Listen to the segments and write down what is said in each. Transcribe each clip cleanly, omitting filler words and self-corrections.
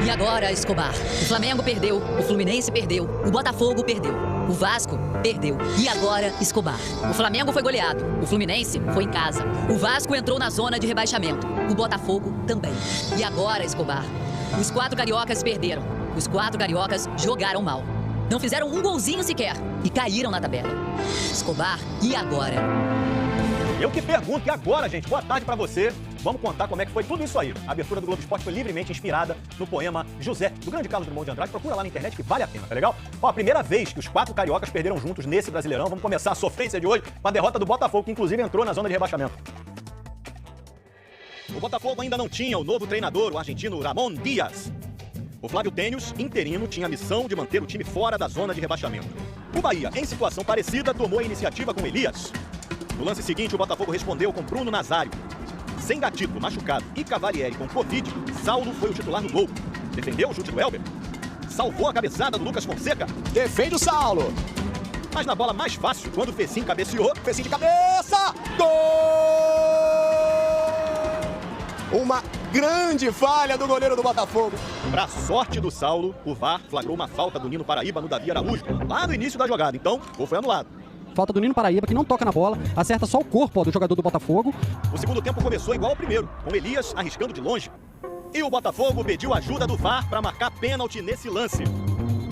E agora, Escobar, o Flamengo perdeu, o Fluminense perdeu, o Botafogo perdeu, o Vasco perdeu. E agora, Escobar, o Flamengo foi goleado, o Fluminense foi em casa, o Vasco entrou na zona de rebaixamento, o Botafogo também. E agora, Escobar, os 4 cariocas perderam, os 4 cariocas jogaram mal. Não fizeram um golzinho sequer e caíram na tabela. Escobar, e agora? Eu que pergunto, e agora, gente? Boa tarde pra você. Vamos contar como é que foi tudo isso aí. A abertura do Globo Esporte foi livremente inspirada no poema José, do grande Carlos Drummond de Andrade. Procura lá na internet que vale a pena, tá legal? Ó, a primeira vez que os 4 cariocas perderam juntos nesse Brasileirão. Vamos começar a sofrência de hoje com a derrota do Botafogo, que inclusive entrou na zona de rebaixamento. O Botafogo ainda não tinha o novo treinador, o argentino Ramon Dias. O Flávio Tênios, interino, tinha a missão de manter o time fora da zona de rebaixamento. O Bahia, em situação parecida, tomou a iniciativa com Elias. No lance seguinte, o Botafogo respondeu com Bruno Nazário. Sem Gatito, machucado, e Cavalieri com Covid, Saulo foi o titular no gol. Defendeu o chute do Elber. Salvou a cabeçada do Lucas Fonseca. Defende o Saulo. Mas na bola mais fácil, quando o Fecim cabeceou, Fecim de cabeça. Gol! Uma grande falha do goleiro do Botafogo. Pra sorte do Saulo, o VAR flagrou uma falta do Nino Paraíba no Davi Araújo, lá no início da jogada. Então, o gol foi anulado. Falta do Nino Paraíba, que não toca na bola, acerta só o corpo do jogador do Botafogo. O segundo tempo começou igual ao primeiro, com Elias arriscando de longe. E o Botafogo pediu ajuda do VAR para marcar pênalti nesse lance.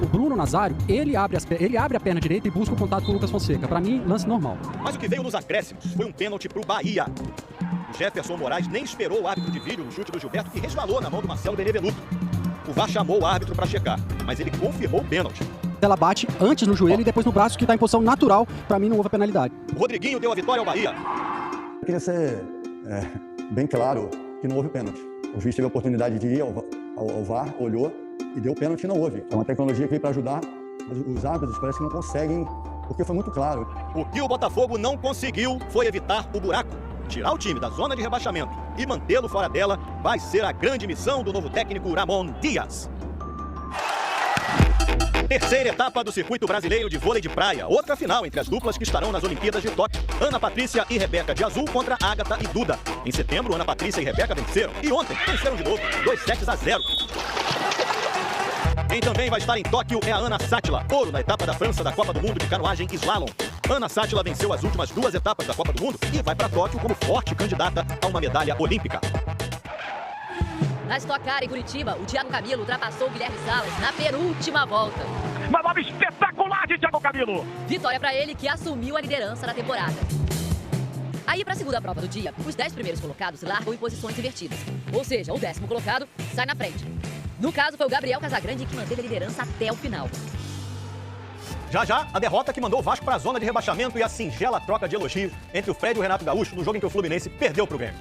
O Bruno Nazário, ele abre a perna direita e busca o contato com o Lucas Fonseca. Para mim, lance normal. Mas o que veio nos acréscimos foi um pênalti pro Bahia. O Jefferson Moraes nem esperou o árbitro de vídeo no chute do Gilberto, que resvalou na mão do Marcelo Benevenuto. O VAR chamou o árbitro para checar, mas ele confirmou o pênalti. Ela bate antes no joelho e depois no braço, que está em posição natural. Para mim, não houve a penalidade. O Rodriguinho deu a vitória ao Bahia. Eu queria ser bem claro que não houve pênalti. O juiz teve a oportunidade de ir ao VAR, olhou e deu pênalti e não houve. É uma tecnologia que veio para ajudar, mas os árbitros parece que não conseguem, porque foi muito claro. O que o Botafogo não conseguiu foi evitar o buraco. Tirar o time da zona de rebaixamento e mantê-lo fora dela vai ser a grande missão do novo técnico Ramon Dias. Terceira etapa do circuito brasileiro de vôlei de praia. Outra final entre as duplas que estarão nas Olimpíadas de Tóquio. Ana Patrícia e Rebeca de azul contra Ágata e Duda. Em setembro, Ana Patrícia e Rebeca venceram. E ontem, venceram de novo, 2-0. Quem também vai estar em Tóquio é a Ana Sátila, ouro na etapa da França da Copa do Mundo de canoagem e slalom. Ana Sátila venceu as últimas 2 etapas da Copa do Mundo e vai para Tóquio como forte candidata a uma medalha olímpica. Na Stock Car em Curitiba, o Thiago Camilo ultrapassou o Guilherme Salas na penúltima volta. Manobra espetacular de Thiago Camilo. Vitória para ele, que assumiu a liderança da temporada. Aí, para a segunda prova do dia, os 10 primeiros colocados largam em posições invertidas. Ou seja, o 10º colocado sai na frente. No caso, foi o Gabriel Casagrande que manteve a liderança até o final. Já, a derrota que mandou o Vasco para a zona de rebaixamento e a singela troca de elogio entre o Fred e o Renato Gaúcho no jogo em que o Fluminense perdeu para o Grêmio.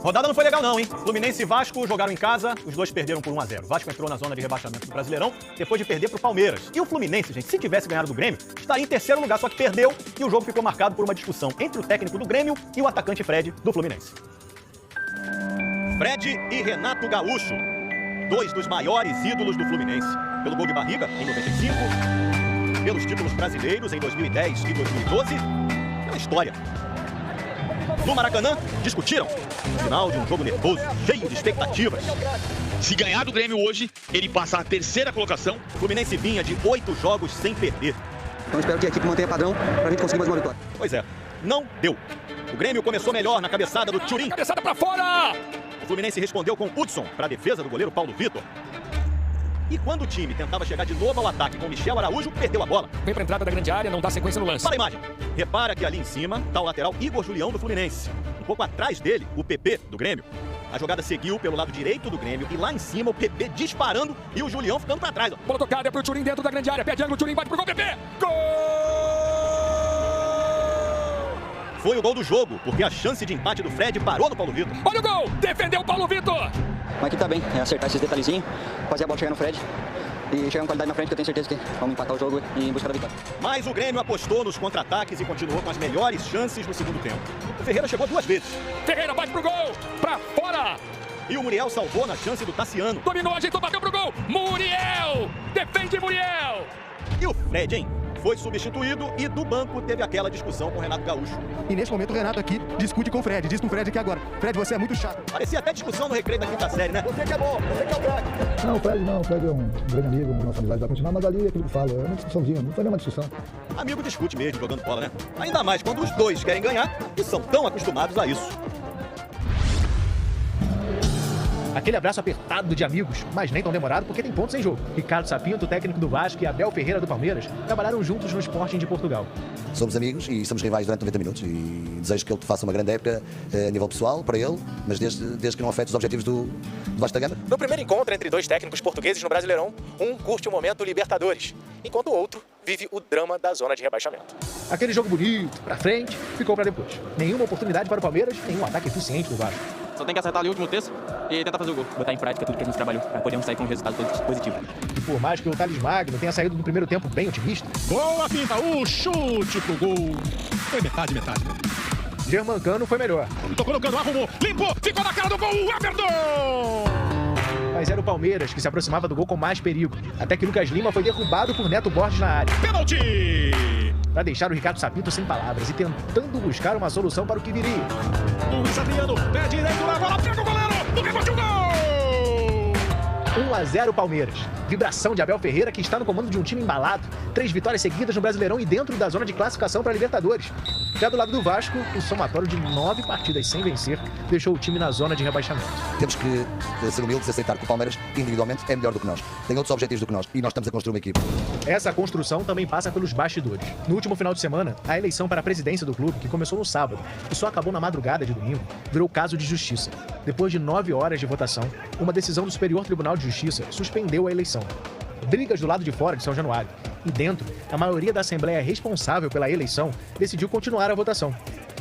Rodada não foi legal não, hein? Fluminense e Vasco jogaram em casa, os dois perderam por 1-0. O Vasco entrou na zona de rebaixamento do Brasileirão depois de perder pro Palmeiras. E o Fluminense, gente, se tivesse ganhado do Grêmio, estaria em terceiro lugar, só que perdeu e o jogo ficou marcado por uma discussão entre o técnico do Grêmio e o atacante Fred do Fluminense. Fred e Renato Gaúcho, 2 dos maiores ídolos do Fluminense. Pelo gol de barriga, em 95, pelos títulos brasileiros em 2010 e 2012, pela história. No Maracanã, discutiram. Final de um jogo nervoso, cheio de expectativas. Se ganhar do Grêmio hoje, ele passa a terceira colocação. O Fluminense vinha de 8 jogos sem perder. Então espero que a equipe mantenha padrão pra gente conseguir mais uma vitória. Pois é, não deu. O Grêmio começou melhor na cabeçada do Thurin. Cabeçada pra fora! O Fluminense respondeu com Hudson para a defesa do goleiro Paulo Vitor. E quando o time tentava chegar de novo ao ataque com Michel Araújo, perdeu a bola. Vem pra entrada da grande área, não dá sequência no lance. Para a imagem. Repara que ali em cima está o lateral Igor Julião do Fluminense. Um pouco atrás dele, o PP do Grêmio. A jogada seguiu pelo lado direito do Grêmio e lá em cima o PP disparando e o Julião ficando para trás. Bola tocada pro Thurin dentro da grande área. Pede ângulo, Thurin bate pro gol, PP. Gol! Foi o gol do jogo, porque a chance de empate do Fred parou no Paulo Vitor. Olha o gol! Defendeu o Paulo Vitor! Mas aqui tá bem, é acertar esses detalhezinhos, fazer a bola chegar no Fred. e chegar com qualidade na frente, que eu tenho certeza que vamos empatar o jogo e em busca da vitória. Mas o Grêmio apostou nos contra-ataques e continuou com as melhores chances no segundo tempo. O Ferreira chegou 2 vezes. Ferreira bate pro gol, pra fora! E o Muriel salvou na chance do Tassiano. Dominou, ajeitou, bateu pro gol! Muriel! Defende Muriel! E o Fred, hein? Foi substituído e do banco teve aquela discussão com o Renato Gaúcho. E nesse momento o Renato aqui discute com o Fred. Diz pro Fred aqui agora: Fred, você é muito chato. Parecia até discussão no recreio da 5ª série, né? Você que é bom, você que é o craque. Não, o Fred é um grande amigo, nossa amizade vai continuar, mas ali é aquilo que eu falo, é uma discussãozinha, não foi nenhuma discussão. Amigo discute mesmo, jogando bola, né? Ainda mais quando os dois querem ganhar e são tão acostumados a isso. Aquele abraço apertado de amigos, mas nem tão demorado porque tem pontos em jogo. Ricardo Sapinto, técnico do Vasco, e Abel Ferreira do Palmeiras trabalharam juntos no Sporting de Portugal. Somos amigos e somos rivais durante 90 minutos e desejo que ele faça uma grande época a nível pessoal, para ele, mas desde que não afete os objetivos do Vasco da Gama. No primeiro encontro entre dois técnicos portugueses no Brasileirão, um curte o momento Libertadores, enquanto o outro vive o drama da zona de rebaixamento. Aquele jogo bonito, pra frente, ficou pra depois. Nenhuma oportunidade para o Palmeiras, nenhum ataque eficiente do Vasco. Só tem que acertar ali o último terço e tentar fazer o gol. Botar em prática tudo que a gente trabalhou, para podermos sair com um resultado positivo. E por mais que o Thales Magno tenha saído no primeiro tempo bem otimista... Boa pinta, o chute pro gol. Foi metade. Germancano foi melhor. Tô colocando, arrumou, limpou, ficou na cara do gol, Everton! Mas era o Palmeiras que se aproximava do gol com mais perigo, até que Lucas Lima foi derrubado por Neto Borges na área. Pênalti! Para deixar o Ricardo Sapinto sem palavras e tentando buscar uma solução para o que viria. Luiz Adriano, pé direito na bola, pega o goleiro, no rebote o gol! 1-0 Palmeiras. Vibração de Abel Ferreira, que está no comando de um time embalado. 3 vitórias seguidas no Brasileirão e dentro da zona de classificação para a Libertadores. Já do lado do Vasco, o somatório de 9 partidas sem vencer deixou o time na zona de rebaixamento. Temos que ser humildes e aceitar que o Palmeiras individualmente é melhor do que nós. Tem outros objetivos do que nós e nós estamos a construir uma equipe. Essa construção também passa pelos bastidores. No último final de semana, a eleição para a presidência do clube, que começou no sábado e só acabou na madrugada de domingo, virou caso de justiça. Depois de 9 horas de votação, uma decisão do Superior Tribunal de Justiça suspendeu a eleição. Brigas do lado de fora de São Januário. E dentro, a maioria da Assembleia responsável pela eleição decidiu continuar a votação.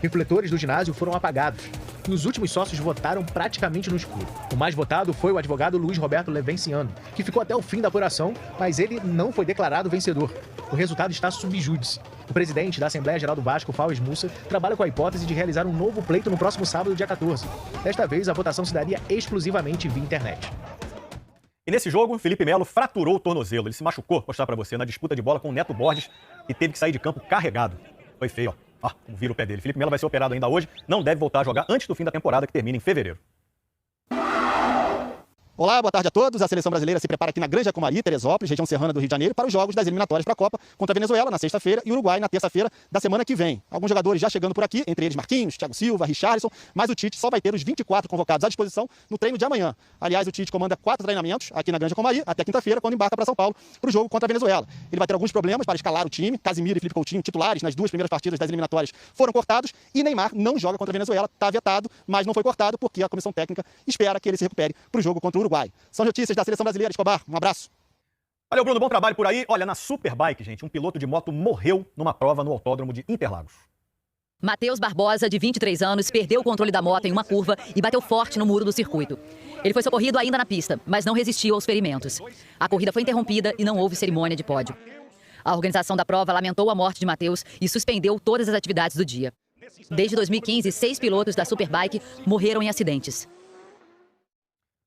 Refletores do ginásio foram apagados e os últimos sócios votaram praticamente no escuro. O mais votado foi o advogado Luiz Roberto Levenciano, que ficou até o fim da apuração, mas ele não foi declarado vencedor. O resultado está sub júdice. O presidente da Assembleia Geral do Vasco, Faues Mussa, trabalha com a hipótese de realizar um novo pleito no próximo sábado, dia 14. Desta vez, a votação se daria exclusivamente via internet. E nesse jogo, Felipe Melo fraturou o tornozelo. Ele se machucou, vou mostrar pra você, na disputa de bola com o Neto Borges e teve que sair de campo carregado. Foi feio, ó. Ó, como vira o pé dele. Felipe Melo vai ser operado ainda hoje, não deve voltar a jogar antes do fim da temporada, que termina em fevereiro. Olá, boa tarde a todos. A seleção brasileira se prepara aqui na Granja Comari, Teresópolis, região serrana do Rio de Janeiro, para os jogos das eliminatórias para a Copa contra a Venezuela na sexta-feira e Uruguai na terça-feira da semana que vem. Alguns jogadores já chegando por aqui, entre eles Marquinhos, Thiago Silva, Richarlison, mas o Tite só vai ter os 24 convocados à disposição no treino de amanhã. Aliás, o Tite comanda 4 treinamentos aqui na Granja Comari até quinta-feira, quando embarca para São Paulo para o jogo contra a Venezuela. Ele vai ter alguns problemas para escalar o time. Casimiro e Felipe Coutinho, titulares nas 2 primeiras partidas das eliminatórias, foram cortados e Neymar não joga contra a Venezuela, está vetado, mas não foi cortado porque a comissão técnica espera que ele se recupere para o jogo contra o Uruguai. São notícias da seleção brasileira. Escobar, um abraço. Valeu, Bruno, bom trabalho por aí. Olha, na Superbike, gente, um piloto de moto morreu numa prova no autódromo de Interlagos. Matheus Barbosa, de 23 anos, perdeu o controle da moto em uma curva e bateu forte no muro do circuito. Ele foi socorrido ainda na pista, mas não resistiu aos ferimentos. A corrida foi interrompida e não houve cerimônia de pódio. A organização da prova lamentou a morte de Matheus e suspendeu todas as atividades do dia. Desde 2015, 6 pilotos da Superbike morreram em acidentes.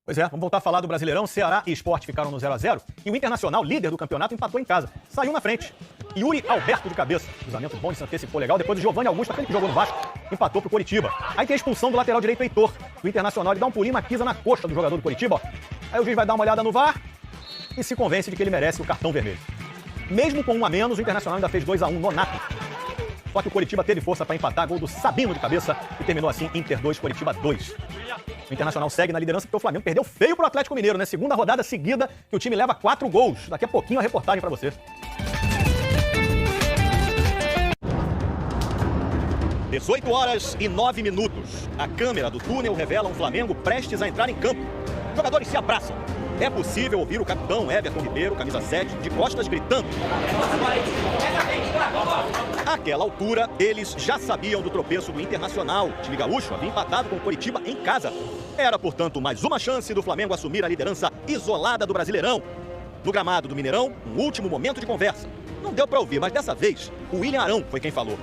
Pois é, vamos voltar a falar do Brasileirão. Ceará e Sport ficaram no 0-0 e o Internacional, líder do campeonato, empatou em casa. Saiu na frente. Yuri Alberto de cabeça. Cruzamento bom, se antecipou legal. Depois o Giovanni Augusto, aquele que jogou no Vasco, empatou pro Coritiba. Aí tem a expulsão do lateral direito Heitor. O Internacional, ele dá um pulinho, uma pisa na coxa do jogador do Coritiba, ó. Aí o juiz vai dar uma olhada no VAR e se convence de que ele merece o cartão vermelho. Mesmo com 1 a menos, o Internacional ainda fez 2-1 no Nato. Só que o Coritiba teve força para empatar, gol do Sabino de cabeça e terminou assim Inter 2, Coritiba 2. O Internacional segue na liderança porque o Flamengo perdeu feio pro Atlético Mineiro, né? Segunda rodada seguida que o time leva 4 gols. Daqui a pouquinho a reportagem para você. 18h09. A câmera do túnel revela um Flamengo prestes a entrar em campo. Os jogadores se abraçam. É possível ouvir o capitão Everton Ribeiro, camisa 7, de costas gritando. Àquela altura, eles já sabiam do tropeço do Internacional. O time gaúcho havia empatado com o Coritiba em casa. Era, portanto, mais uma chance do Flamengo assumir a liderança isolada do Brasileirão. No gramado do Mineirão, um último momento de conversa. Não deu para ouvir, mas dessa vez, o William Arão foi quem falou.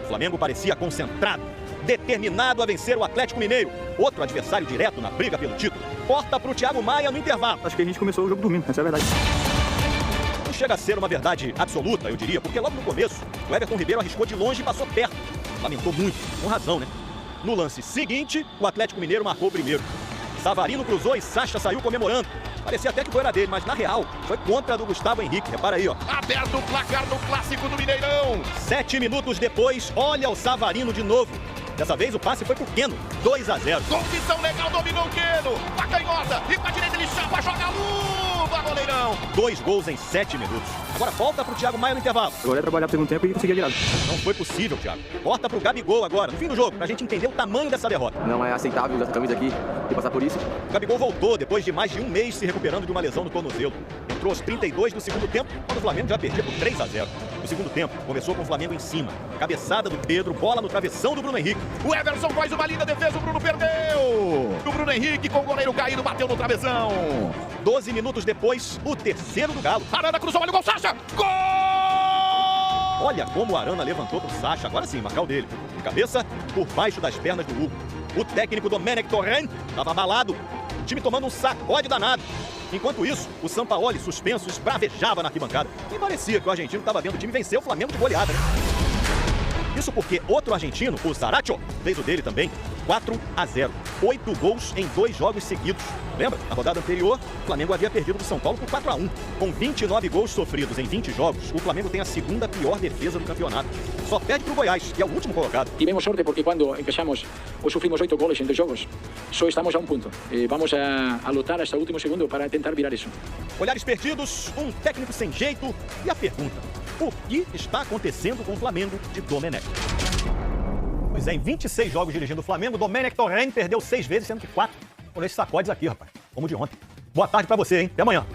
O Flamengo parecia concentrado, determinado a vencer o Atlético Mineiro, outro adversário direto na briga pelo título. Porta para o Thiago Maia no intervalo. Acho que a gente começou o jogo dormindo, essa é a verdade. Não chega a ser uma verdade absoluta, eu diria, porque logo no começo, o Everton Ribeiro arriscou de longe e passou perto. Lamentou muito, com razão, né? No lance seguinte, o Atlético Mineiro marcou o primeiro. Savarino cruzou e Sacha saiu comemorando. Parecia até que foi era dele, mas na real, foi contra a do Gustavo Henrique. Repara aí, ó. Aberto o placar do clássico do Mineirão. 7 minutos depois, olha o Savarino de novo. Dessa vez o passe foi pro Keno, 2-0. Condição legal, dominou o Keno. A canhota, e com a direita ele chapa, joga a luva, goleirão. 2 gols em 7 minutos. Agora volta pro Thiago Maia no intervalo. Agora é trabalhar pro segundo tempo e conseguir a virada. Não foi possível, Thiago. Volta pro Gabigol agora, no fim do jogo, pra gente entender o tamanho dessa derrota. Não é aceitável usar essa camisa aqui e passar por isso. O Gabigol voltou depois de mais de um mês se recuperando de uma lesão no tornozelo. Entrou aos 32 do segundo tempo, quando o Flamengo já perdia por 3-0. No segundo tempo, começou com o Flamengo em cima. Cabeçada do Pedro, bola no travessão do Bruno Henrique. O Everson faz uma linda defesa, o Bruno perdeu. O Bruno Henrique com o goleiro caído, bateu no travessão. 12 minutos depois, o terceiro do Galo. Arana cruzou, olha o gol, Sacha! Gol! Olha como o Arana levantou pro Sacha, agora sim, marcar o dele. De cabeça, por baixo das pernas do Hugo. O técnico Domenech Torrent estava abalado. O time tomando um sacode danado. Enquanto isso, o Sampaoli, suspenso, esbravejava na arquibancada. E parecia que o argentino estava vendo o time vencer o Flamengo de goleada, né? Isso porque outro argentino, o Zaratio, fez o dele também, 4-0. 8 gols em 2 jogos seguidos. Lembra? Na rodada anterior, o Flamengo havia perdido do São Paulo por 4-1. Com 29 gols sofridos em 20 jogos, o Flamengo tem a segunda pior defesa do campeonato. Só perde pro Goiás, que é o último colocado. Tivemos sorte porque quando empezamos, hoy sufrimos 8 goles en 2 jogos. Só estamos a um ponto. Vamos a lutar hasta o último segundo para tentar virar isso. Olhares perdidos, um técnico sem jeito e a pergunta: o que está acontecendo com o Flamengo de Domenech? Pois é, em 26 jogos dirigindo o Flamengo, Domenech Torrent perdeu 6 vezes, sendo que 4 foram esses sacodes aqui, rapaz. Como de ontem. Boa tarde pra você, hein? Até amanhã.